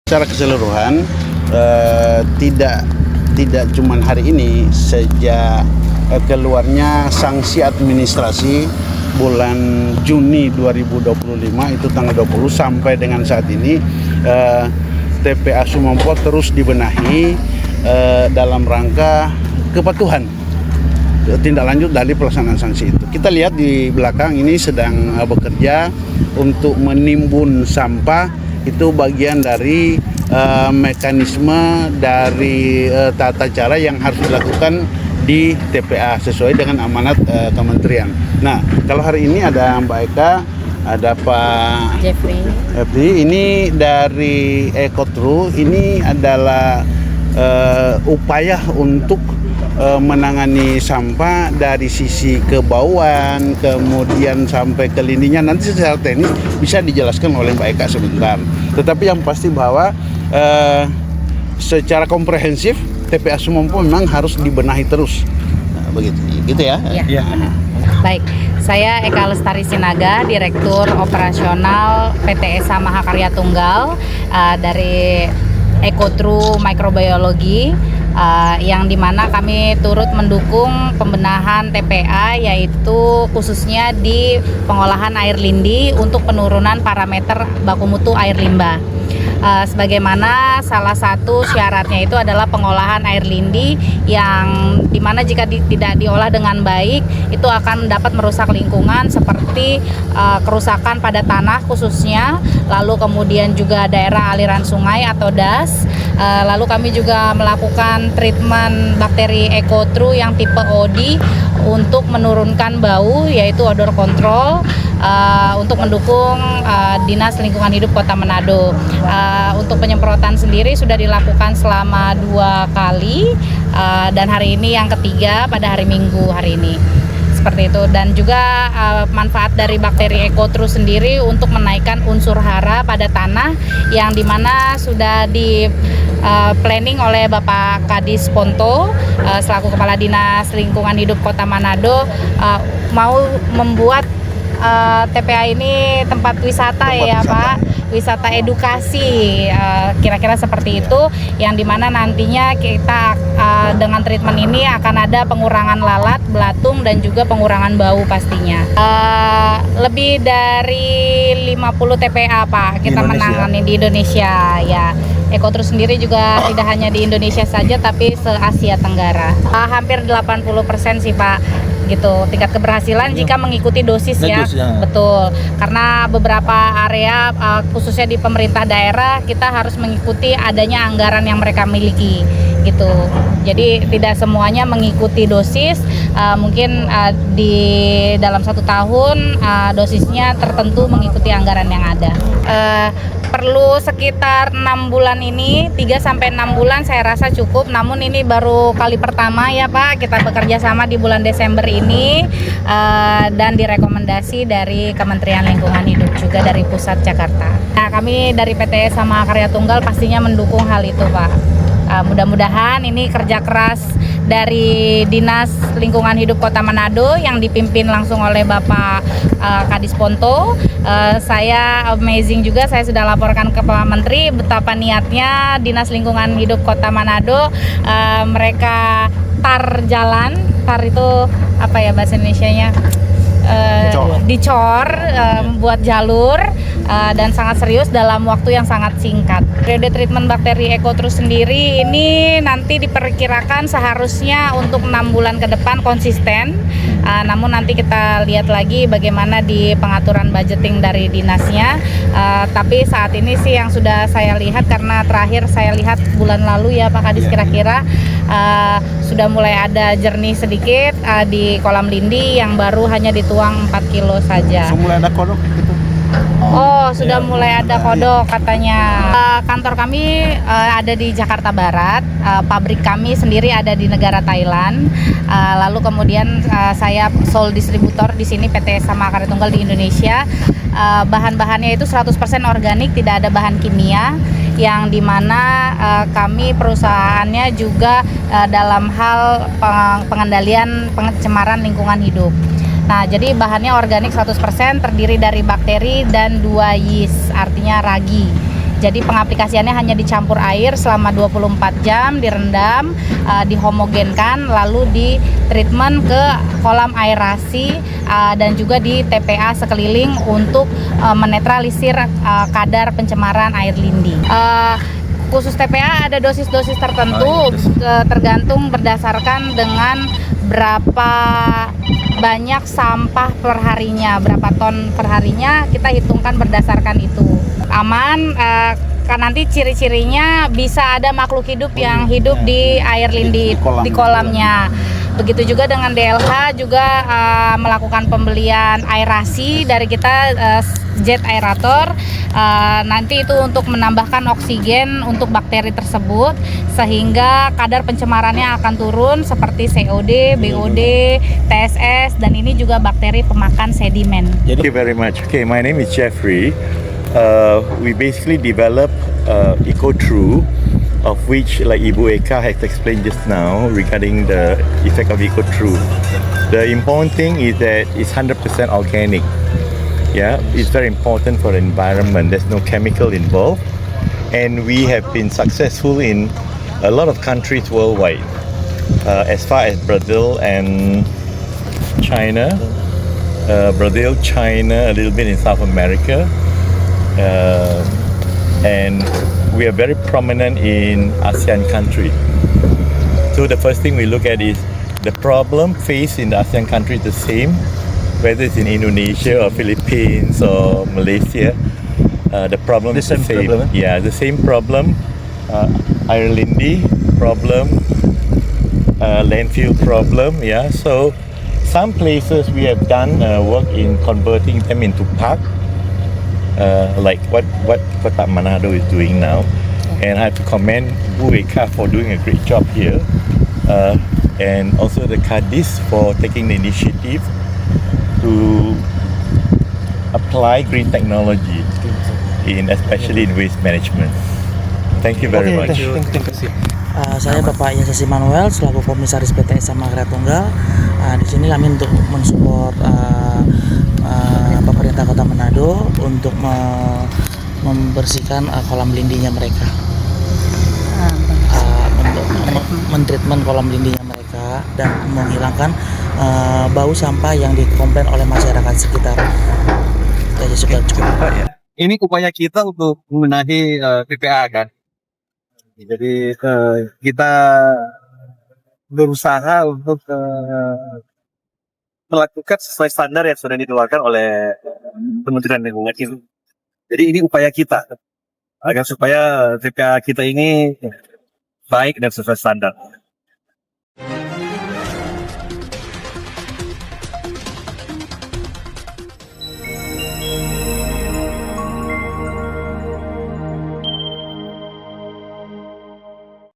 Secara keseluruhan tidak cuma hari ini, sejak keluarnya sanksi administrasi bulan Juni 2025 itu tanggal 20 sampai dengan saat ini TPA Sumompo terus dibenahi dalam rangka kepatuhan tindak lanjut dari pelaksanaan sanksi itu. Kita lihat di belakang ini sedang bekerja untuk menimbun sampah. Itu bagian dari mekanisme dari tata cara yang harus dilakukan di TPA sesuai dengan amanat kementerian. Nah, kalau hari ini ada Mbak Eka, ada Pak Jeffrey, ini dari Ekotru. Ini adalah upaya untuk menangani sampah dari sisi kebauan, kemudian sampai ke lindinya. Nanti secara teknis bisa dijelaskan oleh Mbak Eka sebentar. Tetapi yang pasti bahwa secara komprehensif TPA Sumompo memang harus dibenahi terus. Nah, begitu, gitu ya. Ya. Baik, saya Eka Lestari Sinaga, Direktur Operasional PT Esa Mahakarya Tunggal dari Ekotru Mikrobiologi, yang dimana kami turut mendukung pembenahan TPA, yaitu khususnya di pengolahan air lindi untuk penurunan parameter baku mutu air limbah. Sebagaimana salah satu syaratnya itu adalah pengolahan air lindi yang dimana jika tidak diolah dengan baik itu akan dapat merusak lingkungan seperti kerusakan pada tanah khususnya, lalu kemudian juga daerah aliran sungai atau das. Lalu kami juga melakukan treatment bakteri Ekotru yang tipe OD untuk menurunkan bau, yaitu odor control, untuk mendukung Dinas Lingkungan Hidup Kota Manado. Untuk penyemprotan sendiri sudah dilakukan selama 2 kali, dan hari ini yang ketiga pada hari Minggu hari ini. Seperti itu. Dan juga manfaat dari bakteri Ekotru sendiri untuk menaikkan unsur hara pada tanah, yang dimana sudah di planning oleh Bapak Kadis Ponto selaku Kepala Dinas Lingkungan Hidup Kota Manado, mau membuat TPA ini tempat wisata ya Pak, wisata edukasi, kira-kira seperti itu, yang dimana nantinya kita dengan treatment ini akan ada pengurangan lalat, belatung, dan juga pengurangan bau pastinya. Lebih dari 50 TPA Pak kita menangani di Indonesia ya. Ekotru sendiri juga tidak hanya di Indonesia saja tapi se-Asia Tenggara. Hampir 80% sih Pak, gitu tingkat keberhasilan jika mengikuti dosis ya. Betul, karena beberapa area khususnya di pemerintah daerah kita harus mengikuti adanya anggaran yang mereka miliki gitu. Jadi tidak semuanya mengikuti dosis, mungkin di dalam 1 tahun dosisnya tertentu mengikuti anggaran yang ada. Perlu sekitar 6 bulan ini, 3-6 bulan saya rasa cukup. Namun ini baru kali pertama ya Pak kita bekerja sama di bulan Desember ini, dan direkomendasi dari Kementerian Lingkungan Hidup juga dari pusat Jakarta. Nah, kami dari PT Esa Mahakarya Tunggal pastinya mendukung hal itu Pak. Mudah-mudahan ini kerja keras dari Dinas Lingkungan Hidup Kota Manado yang dipimpin langsung oleh Bapak Kadis Ponto. Saya amazing juga, saya sudah laporkan ke Pak Menteri betapa niatnya Dinas Lingkungan Hidup Kota Manado, mereka tar jalan, tar itu apa ya bahasa Indonesianya? Dicor, membuat jalur, dan sangat serius dalam waktu yang sangat singkat. Periode treatment bakteri Ekotru sendiri ini nanti diperkirakan seharusnya untuk 6 bulan ke depan konsisten, namun nanti kita lihat lagi bagaimana di pengaturan budgeting dari dinasnya. Tapi saat ini sih yang sudah saya lihat, karena terakhir saya lihat bulan lalu ya Pak Kadis, kira-kira sudah mulai ada jernih sedikit di kolam lindi yang baru hanya dituang 4 kilo saja. Mulai ada kodok gitu. Oh, sudah mulai ada kodok katanya. Kantor kami ada di Jakarta Barat, pabrik kami sendiri ada di negara Thailand. Lalu kemudian saya sole distributor di sini PT Esa Mahakarya Tunggal di Indonesia. Bahan-bahannya itu 100% organik, tidak ada bahan kimia, yang dimana kami perusahaannya juga dalam hal pengendalian pencemaran lingkungan hidup. Nah, jadi bahannya organik 100%, terdiri dari bakteri dan 2 yeast, artinya ragi. Jadi pengaplikasiannya hanya dicampur air selama 24 jam, direndam, dihomogenkan, lalu di treatment ke kolam aerasi dan juga di TPA sekeliling untuk menetralisir kadar pencemaran air lindi. Khusus TPA ada dosis-dosis tertentu, tergantung berdasarkan dengan berapa banyak sampah per harinya, berapa ton per harinya, kita hitungkan berdasarkan itu. Aman, kan nanti ciri-cirinya bisa ada makhluk hidup yang hidup di air lindi, di kolamnya. Begitu juga dengan DLH juga melakukan pembelian aerasi dari kita, jet aerator, nanti itu untuk menambahkan oksigen untuk bakteri tersebut sehingga kadar pencemarannya akan turun seperti COD, BOD, TSS, dan ini juga bakteri pemakan sedimen. Thank you very much. Okay, my name is Jeffrey. We basically develop EcoTrue, of which, like Ibu Eka has explained just now regarding the effect of EcoTrue. The important thing is that it's 100% organic. Yeah, it's very important for the environment. There's no chemical involved, and we have been successful in a lot of countries worldwide, as far as Brazil and China. Brazil, China, a little bit in South America, and we are very prominent in ASEAN country. So the first thing we look at is the problem faced in the ASEAN countries the same, whether it's in Indonesia or Philippines or Malaysia. The problem is the same. Problem, eh? Yeah, the same problem. Air lindi problem, landfill problem. Yeah, so some places we have done work in converting them into park, like what Kota Manado is doing now. And I have to commend Bu Eka for doing a great job here, and also the Kadis for taking the initiative to apply green technology especially in waste management. Thank you very much. Saya Bapak Yasasi Manuel selaku Komisaris PT Esa Mahakarya Tunggal. Di sini kami untuk mensupport pemerintah Kota Manado untuk membersihkan kolam lindinya mereka, untuk mentreatment kolam lindinya mereka dan menghilangkan bau sampah yang dikomplain oleh masyarakat sekitar. Jadi sudah cukup. Ini upaya kita untuk membenahi TPA kan. Jadi kita berusaha untuk melakukan sesuai standar yang sudah dikeluarkan oleh Kementerian Lingkungan Hidup. Jadi ini upaya kita agar supaya TPA kita ini baik dan sesuai standar.